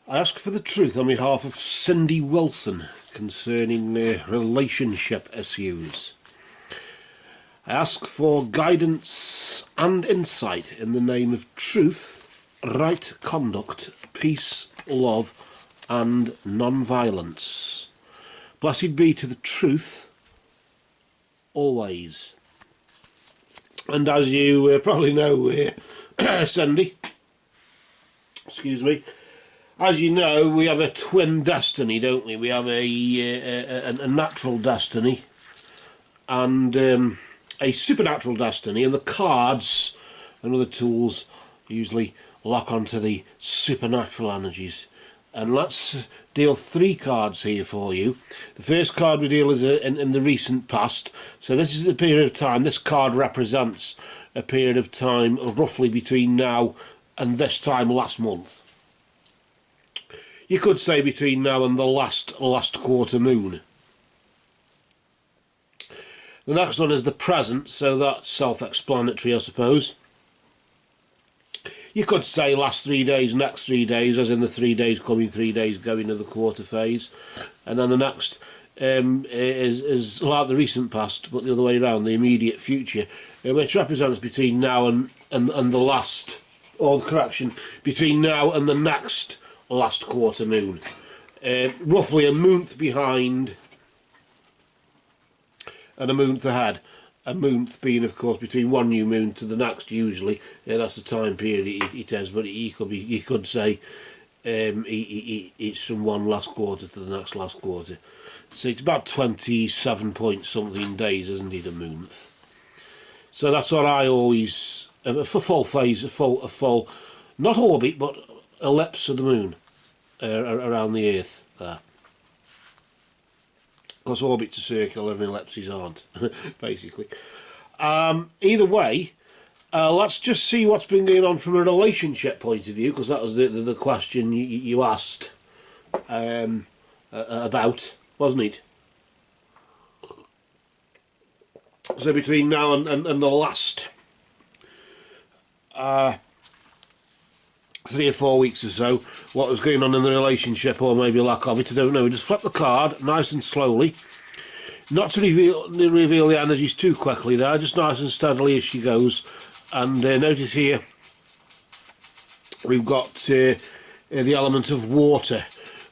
I ask for the truth on behalf of Cindy Wilson concerning relationship issues. I ask for guidance and insight in the name of truth, right conduct, peace, love and non-violence. Blessed be to the truth always. And as you probably know, Cindy, excuse me, as you know, we have a twin destiny, don't we? We have a natural destiny and a supernatural destiny, and the cards and other tools usually lock onto the supernatural energies. And let's deal 3 cards here for you. The first card we deal is in the recent past. So this is the period of time. This card represents a period of time roughly between now and this time last month. You could say between now and the last quarter moon. The next one is the present, so that's self-explanatory, I suppose. You could say last 3 days, next 3 days, as in the 3 days coming, 3 days going of the quarter phase. And then the next is like the recent past, but the other way around, the immediate future, which represents between now and the last, or the correction, between now and the next last quarter moon. Roughly a month behind and a month ahead. A month being, of course, between one new moon to the next, usually. That's the time period it is, but you could say it's from one last quarter to the next last quarter. So it's about 27 point something days, isn't it, a month? So that's what I always, for full phase, a full, not orbit, but ellipse of the moon around the Earth there. Because orbits are circular and ellipses aren't, basically. Either way, let's just see what's been going on from a relationship point of view, because that was the question you asked about, wasn't it? So between now and the last 3 or 4 weeks or so, what was going on in the relationship, or maybe lack of it, I don't know. Just flip the card nice and slowly, not to reveal the energies too quickly there, just nice and steadily as she goes. And notice here we've got the element of water,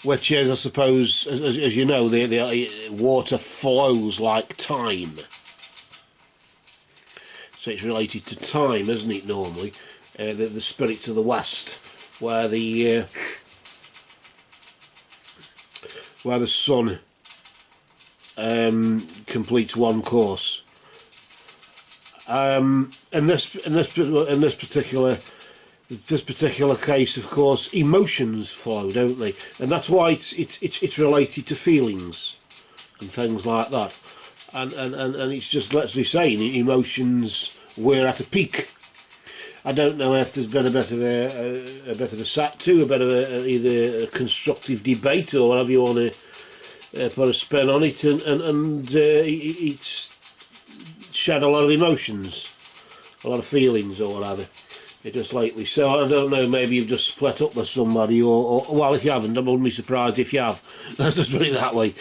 which is, I suppose, as you know, the water flows like time, so it's related to time, isn't it, normally? The spirits of the West, where the sun completes one course. In this particular case, of course, emotions flow, don't they? And that's why it's related to feelings and things like that. And it's just literally saying emotions were at a peak. I don't know if there's been a bit of a sat to, a bit of either a constructive debate or whatever you want to put a spin on it, and it's shed a lot of emotions, a lot of feelings or whatever, just lately. So I don't know, maybe you've just split up with somebody, or well, if you haven't, I wouldn't be surprised if you have. Let's just put it that way.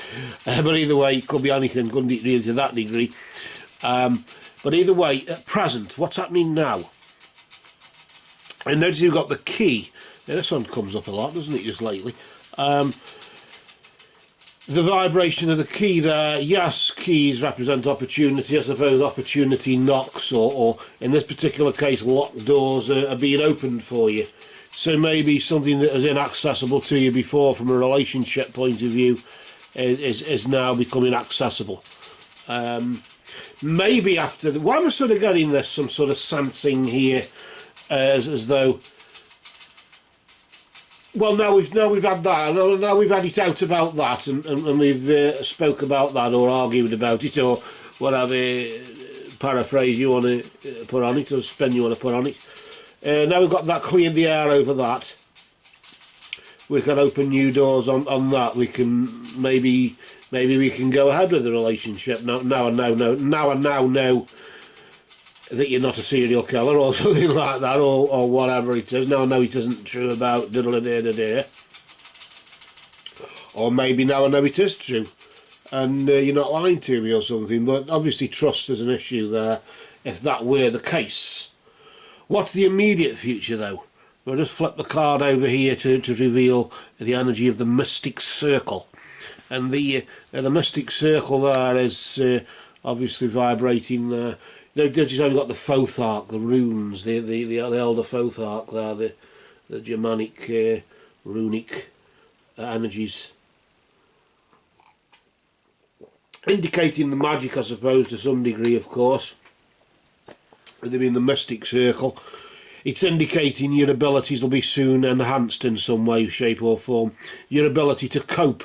But either way, it could be anything, couldn't it, really, to that degree. But either way, at present, what's happening now? And notice you've got the key. Now, this one comes up a lot, doesn't it, just lately? The vibration of the key there. Yes, keys represent opportunity. I suppose opportunity knocks, or in this particular case, locked doors are being opened for you. So maybe something that was inaccessible to you before from a relationship point of view is now becoming accessible. Maybe after... why am I sort of getting this, some sort of sensing here, as though, well, now we've had that, now we've had it out about that, and we've spoke about that, or argued about it, or whatever paraphrase you want to put on it, or spin you want to put on it. Now we've got that, cleared the air over that, we can open new doors on that. We can maybe we can go ahead with the relationship now and now know that you're not a serial killer or something like that, or whatever it is. Now I know it isn't true about diddle-a-day-da-day. or maybe now I know it is true, and you're not lying to me or something. But obviously trust is an issue there, if that were the case. What's the immediate future though? We'll just flip the card over here to reveal the energy of the Mystic Circle. And the Mystic Circle there is obviously vibrating there. They've just only got the Fothark, the runes, the elder Fothark there, the Germanic runic energies, indicating the magic, I suppose, to some degree, of course. With them in the Mystic Circle, it's indicating your abilities will be soon enhanced in some way, shape or form. Your ability to cope.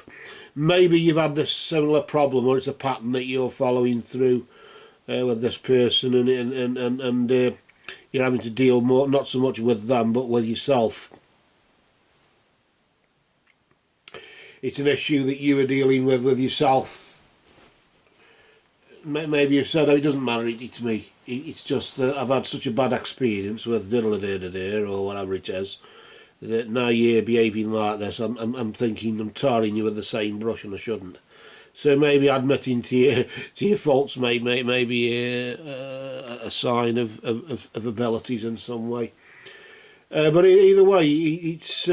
Maybe you've had this similar problem, or it's a pattern that you're following through with this person, and you're having to deal more, not so much with them, but with yourself. It's an issue that you are dealing with yourself. Maybe you've said, oh, it doesn't matter, it's me. It's just that I've had such a bad experience with diddle-a-day-da-day or whatever it is, that now you're behaving like this, I'm thinking I'm tarring you with the same brush, and I shouldn't. So maybe admitting to your faults may be a sign of abilities in some way. But either way, it's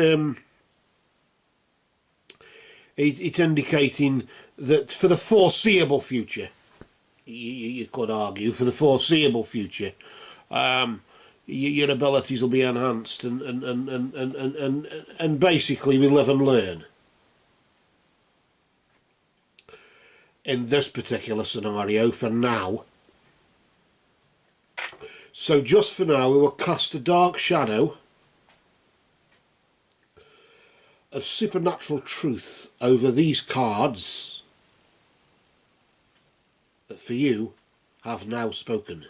indicating that for the foreseeable future, you could argue, for the foreseeable future, your abilities will be enhanced, and basically we live and learn. In this particular scenario, for now. So just for now, we will cast a dark shadow of supernatural truth over these cards that for you have now spoken.